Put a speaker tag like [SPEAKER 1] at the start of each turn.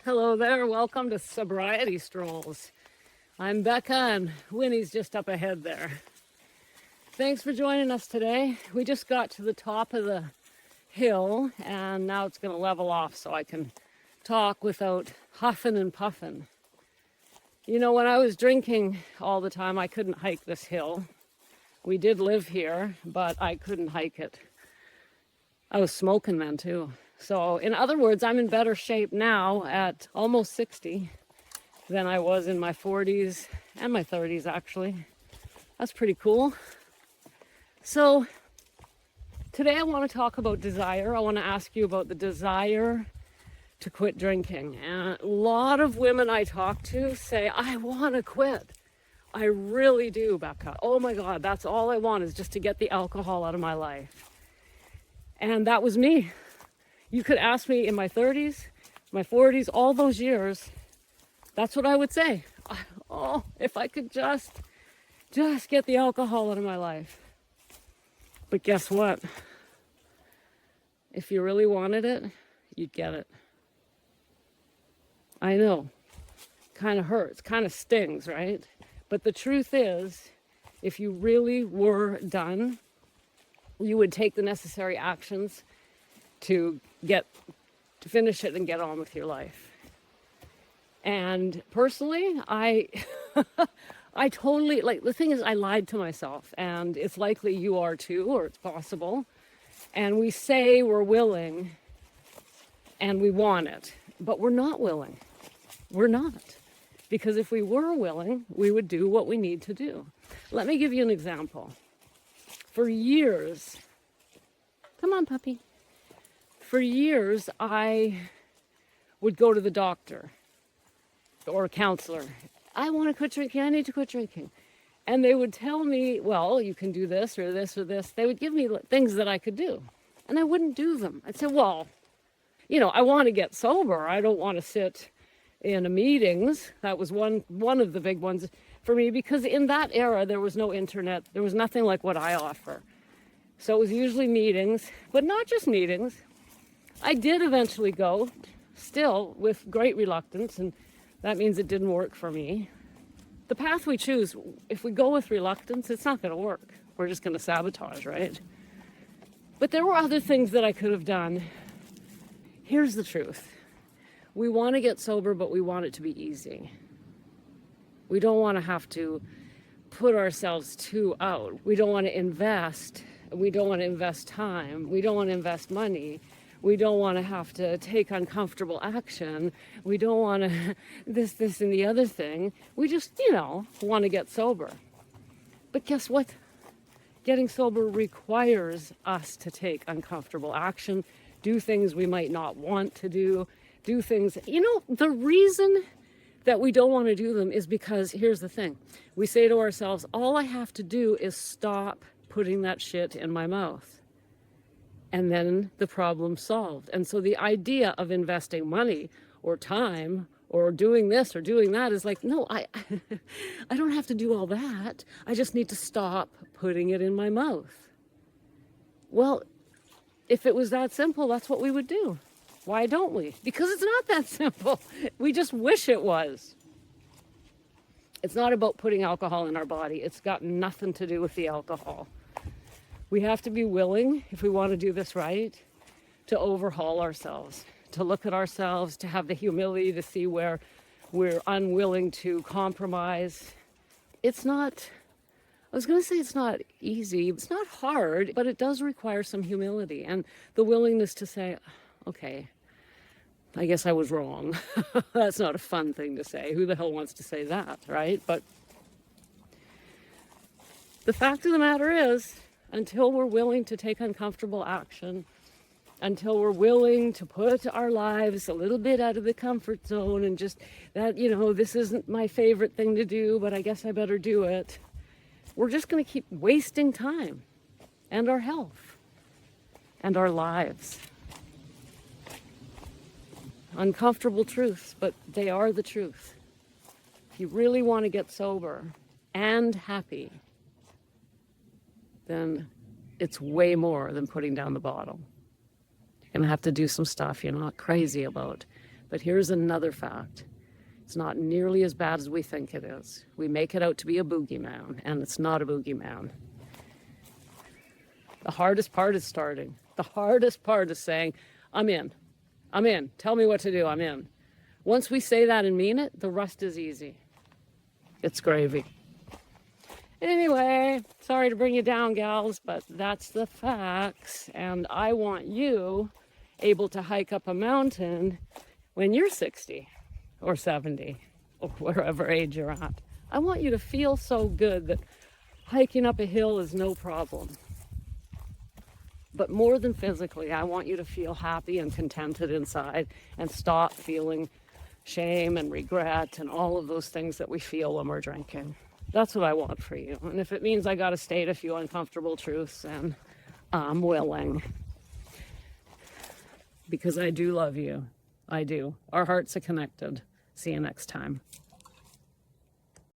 [SPEAKER 1] Hello there, welcome to Sobriety Strolls. I'm Becca and Winnie's just up ahead there. Thanks for joining us today. We just got to the top of the hill and now it's going to level off so I can talk without huffing and puffing. You know, when I was drinking all the time, I couldn't hike this hill. We did live here, but I couldn't hike it. I was smoking then too. So in other words, I'm in better shape now at almost 60 than I was in my 40s and my 30s actually. That's pretty cool. So today I want to talk about desire. I want to ask you about the desire to quit drinking. And a lot of women I talk to say, I want to quit. I really do, Becca. Oh my God, that's all I want is just to get the alcohol out of my life. And that was me. You could ask me in my 30s, my 40s, all those years, that's what I would say. Oh, if I could just get the alcohol out of my life. But guess what? If you really wanted it, you'd get it. I know, kind of hurts, kind of stings, right? But the truth is, if you really were done, you would take the necessary actions to finish it and get on with your life. And personally, I totally, like, the thing is, I lied to myself, and it's likely you are too, or it's possible. And we say we're willing and we want it, but we're not willing. We're not. Because if we were willing, we would do what we need to do. Let me give you an example. For years, come on, puppy. For years, I would go to the doctor or a counselor. I want to quit drinking. I need to quit drinking. And they would tell me, well, you can do this or this or this. They would give me things that I could do. And I wouldn't do them. I'd say, well, you know, I want to get sober. I don't want to sit in meetings. That was one of the big ones for me, because in that era, there was no internet. There was nothing like what I offer. So it was usually meetings, but not just meetings. I did eventually go, still with great reluctance, and that means it didn't work for me. The path we choose, if we go with reluctance, it's not going to work. We're just going to sabotage, right? But there were other things that I could have done. Here's the truth. We want to get sober, but we want it to be easy. We don't want to have to put ourselves too out. We don't want to invest. We don't want to invest time. We don't want to invest money. We don't want to have to take uncomfortable action. We don't want to this, and the other thing. We just, want to get sober. But guess what? Getting sober requires us to take uncomfortable action, do things we might not want to do things. The reason that we don't want to do them is because, here's the thing. We say to ourselves, all I have to do is stop putting that shit in my mouth. And then the problem's solved. And so the idea of investing money or time or doing this or doing that is like, no, I don't have to do all that. I just need to stop putting it in my mouth. Well, if it was that simple, that's what we would do. Why don't we? Because it's not that simple. We just wish it was. It's not about putting alcohol in our body. It's got nothing to do with the alcohol. We have to be willing, if we want to do this right, to overhaul ourselves, to look at ourselves, to have the humility to see where we're unwilling to compromise. It's not easy. It's not hard, but it does require some humility and the willingness to say, okay, I guess I was wrong. That's not a fun thing to say. Who the hell wants to say that, right? But the fact of the matter is, until we're willing to take uncomfortable action, until we're willing to put our lives a little bit out of the comfort zone and just that, this isn't my favorite thing to do, but I guess I better do it. We're just going to keep wasting time and our health and our lives. Uncomfortable truths, but they are the truth. If you really want to get sober and happy, then it's way more than putting down the bottle. You're going to have to do some stuff you're not crazy about, But here's another fact. It's not nearly as bad as we think it is. We make it out to be a boogeyman, and it's not a boogeyman. The hardest part is starting. The hardest part is saying, I'm in. I'm in. Tell me what to do. I'm in. Once we say that and mean it, the rest is easy. It's gravy. Anyway, sorry to bring you down, gals, but that's the facts. And I want you able to hike up a mountain when you're 60 or 70 or wherever age you're at. I want you to feel so good that hiking up a hill is no problem. But more than physically, I want you to feel happy and contented inside and stop feeling shame and regret and all of those things that we feel when we're drinking. That's what I want for you. And if it means I got to state a few uncomfortable truths, then I'm willing. Because I do love you. I do. Our hearts are connected. See you next time.